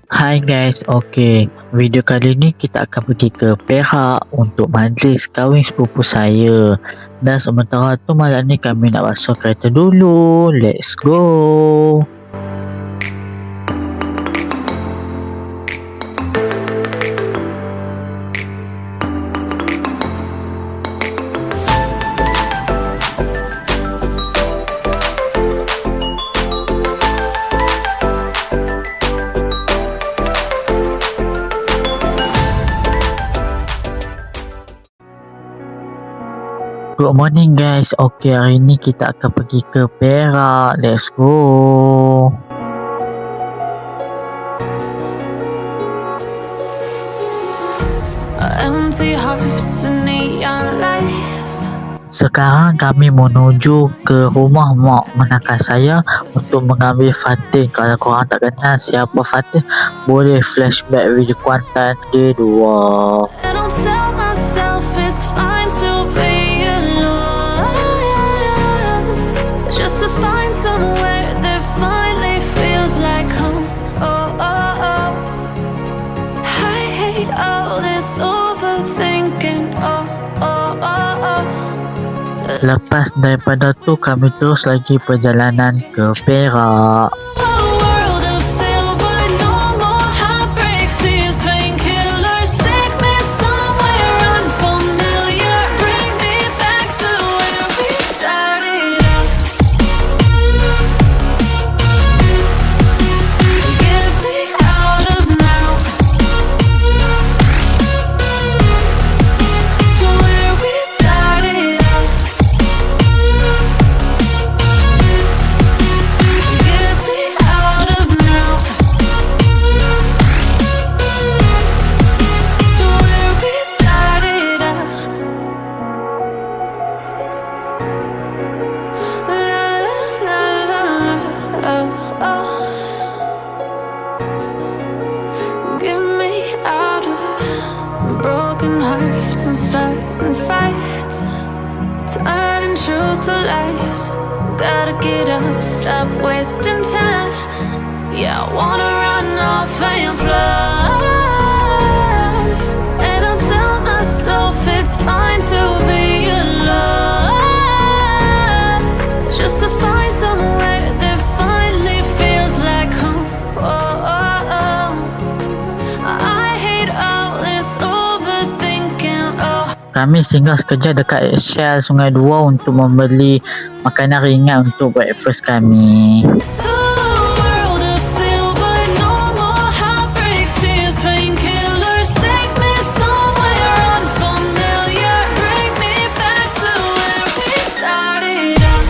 Hai guys, video kali ni kita akan pergi ke Perak untuk majlis kahwin sepupu saya. Dan sementara tu malam ni kami nak basuh kereta dulu. Let's go. Good morning guys. Hari ni kita akan pergi ke Perak. Let's go. Empty hearts and neon lights. Sekarang kami menuju ke rumah mak menangkan saya untuk mengambil Fatin. Kalau korang tak kenal siapa Fatin, boleh flashback video Kuantan Day 2. I don't tell myself it's fine to be alone, just to find somewhere that finally feels like home. Oh, oh, oh. I hate all this overthinking. Oh, oh, oh, oh. Lepas daripada tu kami terus lagi perjalanan ke Perak. A world of silver, no more heartbreaks, tears, painkillers. Take me somewhere unfamiliar, bring me back to where we started out. Get me out of now, to where we started out. Get me out of now, to where we started out. La la la la la, oh oh. Get me out of broken hearts and starting fights, turning truth to lies. Gotta get up, stop wasting time. Yeah, I wanna run off and fly. And I'll tell myself it's fine to be alone, just to find somewhere that finally feels like home. Oh, oh, oh. I hate all this overthinking. Oh. Kami singgah sekejap dekat Shell Sungai Dua untuk membeli makanan ringan untuk breakfast kami. To a world of silver, no more heartbreaks, tears, painkillers. Take me somewhere unfamiliar, bring me back to where we started out.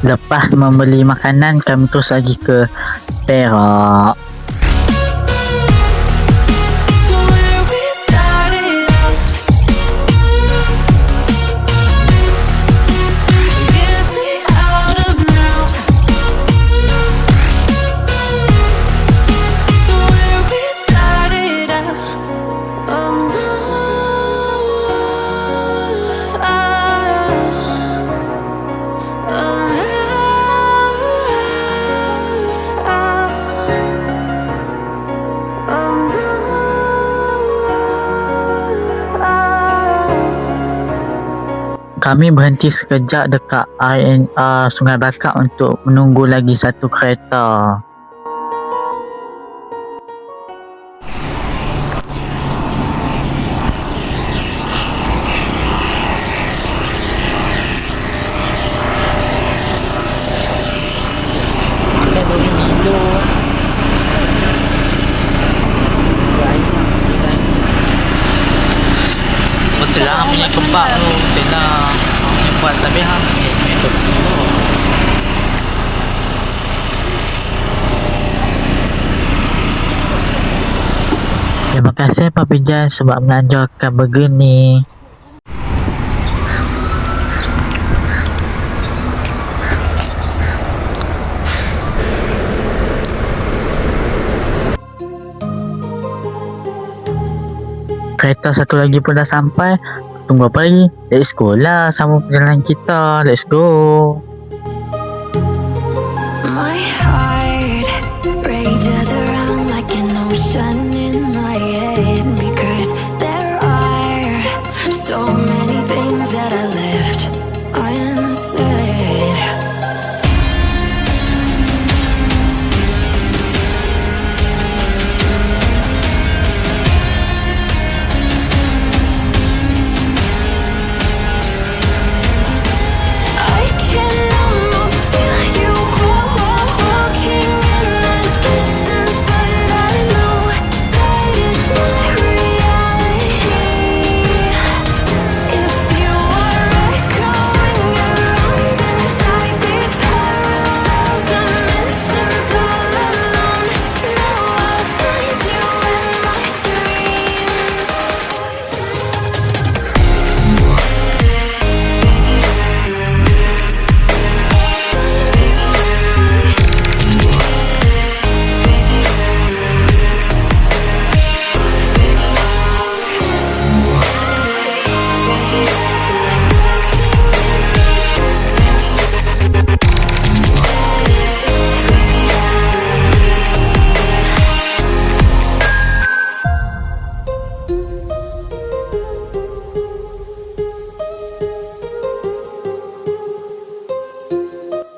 Lepas membeli makanan kami terus lagi ke Perak. To where we started out. Get me out of now, to where we started out. Oh no, oh no. Kami berhenti sekejap dekat RNR Sungai Bakar untuk menunggu lagi satu kereta. Betul lah punya kebab tu. Betul lah punya buat tapi betul. Terima kasih Papi Jan sebab melancarkan burger ni. Kereta satu lagi pun dah sampai. Tunggu apa lagi? Let's go lah sama perjalanan kita. Let's go. My heart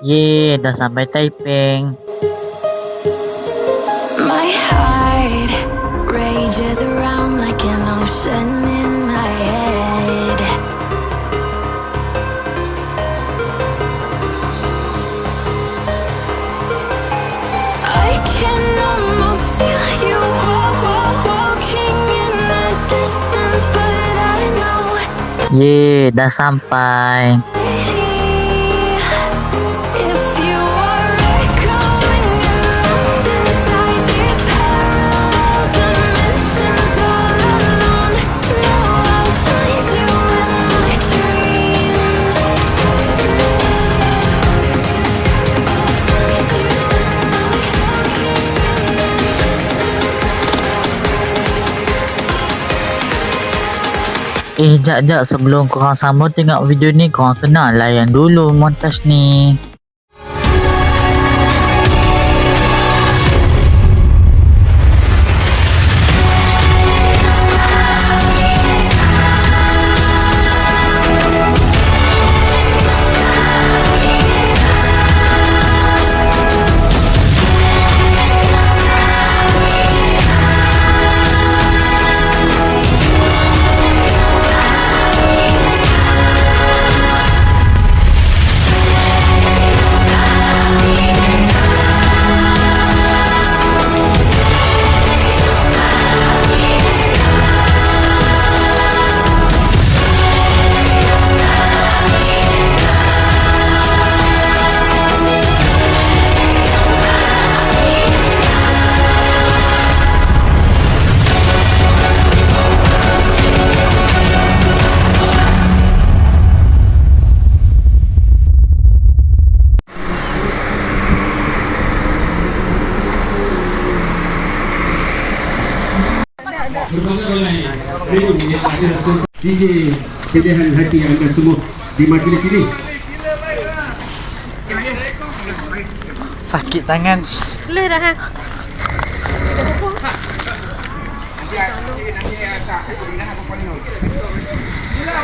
Yeay, dah sampai Taiping. My heart rages around like an ocean in my head. I can almost feel you walking in the distance, but I know Yeay, dah sampai. if you are echoing around inside these parallel dimensions all alone, no, I'll find you in my dreams. Jap sebelum korang sama tengok video ni, korang kena layan dulu montaj ni. Berbagai-bagai menu yang ada DJ pilihan hati anda semua di majlis ini. Sakit tangan. Boleh dah ha.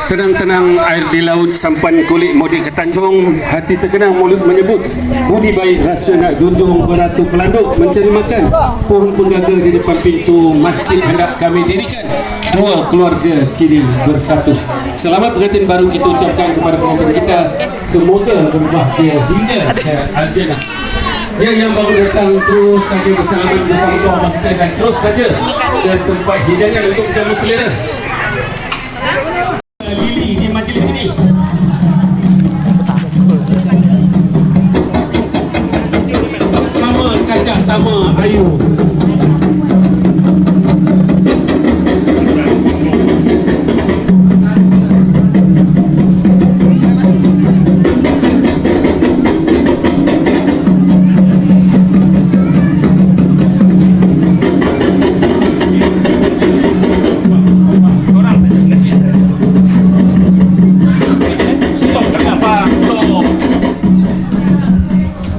Tenang-tenang air di laut, sampan kulit modi ke Tanjung, hati terkenang mulut menyebut, budi baik rasa nak junjung, beratur pelanduk mencari makan, pohon penjaga di depan pintu masjid hendak kami dirikan, dua keluarga kini bersatu. Selamat pengantin baru kita ucapkan kepada pengantin kita, semoga berbahagia hingga ke aljannah. Yang baru datang terus saja bersalaman bersama tuan kita dan terus saja ke tempat hidangan untuk jamu selera. Lili di majlis ini. Sama Kaca, sama Ayu.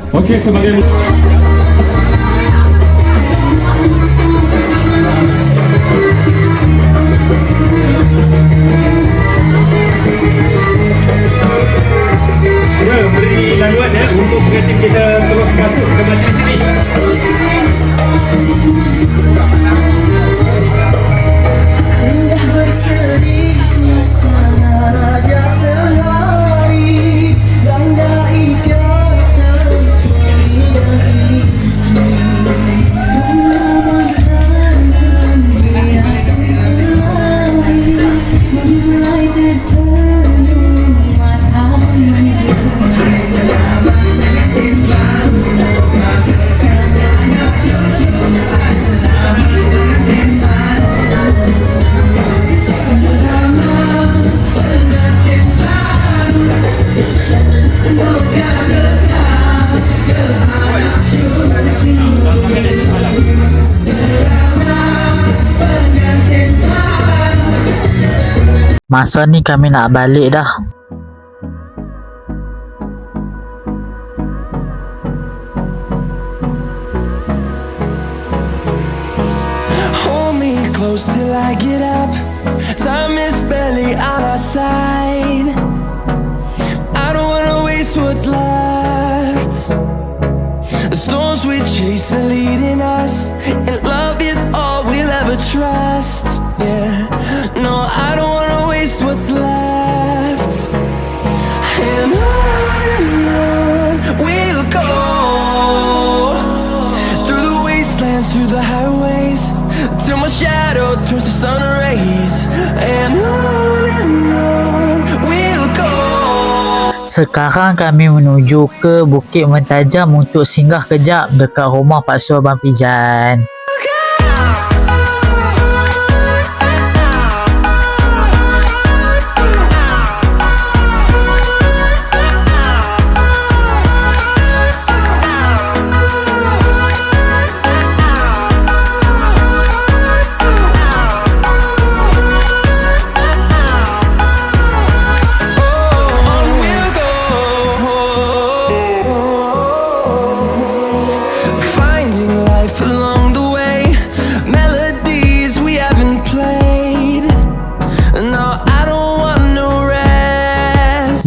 Okey, sebagai beri laluan untuk pengantin kita terus masuk ke majlis ini. Indah berseri suasana raja sehari, ganda ikatan suami dan istri. Bunga menghantam rias ilahi, mulai tersenyum mata menjadi selamat pengantin baru. Masa ni kami nak balik dah. Hold me close till I get up. Time is barely on our side. I don't wanna waste what's left. The storms we chase are leading us, and love is all we'll ever trust. Yeah, no, I don't wanna waste what's left. And on we'll go, through the wastelands, through the highways, till my shadow turns to sun rays. And on we'll go. Sekarang kami menuju ke Bukit Mentajam untuk singgah kejap dekat rumah Pak Su Abang Pijan.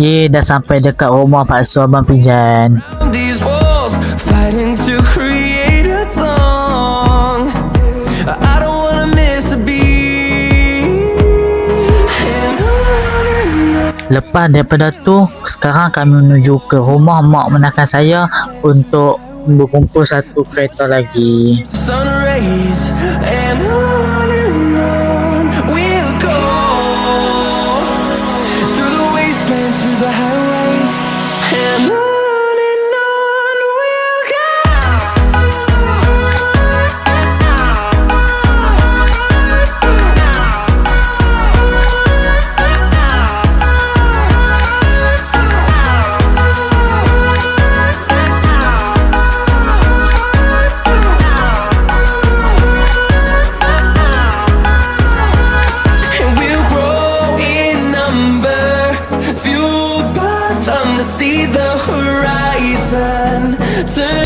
Ye, dah sampai dekat rumah Pak Su Abang Pijan. These walls fighting to create a song. I don't wanna miss a beat. Lepas daripada tu, sekarang kami menuju ke rumah mak menakan saya untuk berkumpul satu kereta lagi. Sun rays and on we'll go, through the wastelands, through the highways, and on we'll go. And we'll grow in number, fueled by them to see the horizon. Turn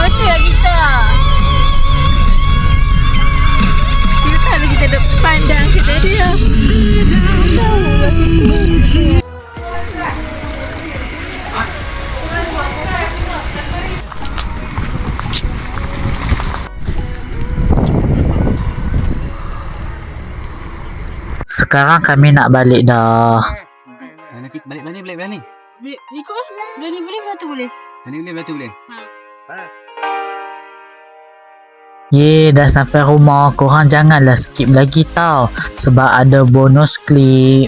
Betul lah kita. Kita kita duduk pandang kita dia. Sekarang kami nak balik dah. Nanti balik mana balik mana ni? Ikut lah. Boleh berapa boleh? Mana boleh berapa boleh? Ye, dah sampai rumah. Korang janganlah skip lagi tau, sebab ada bonus klip.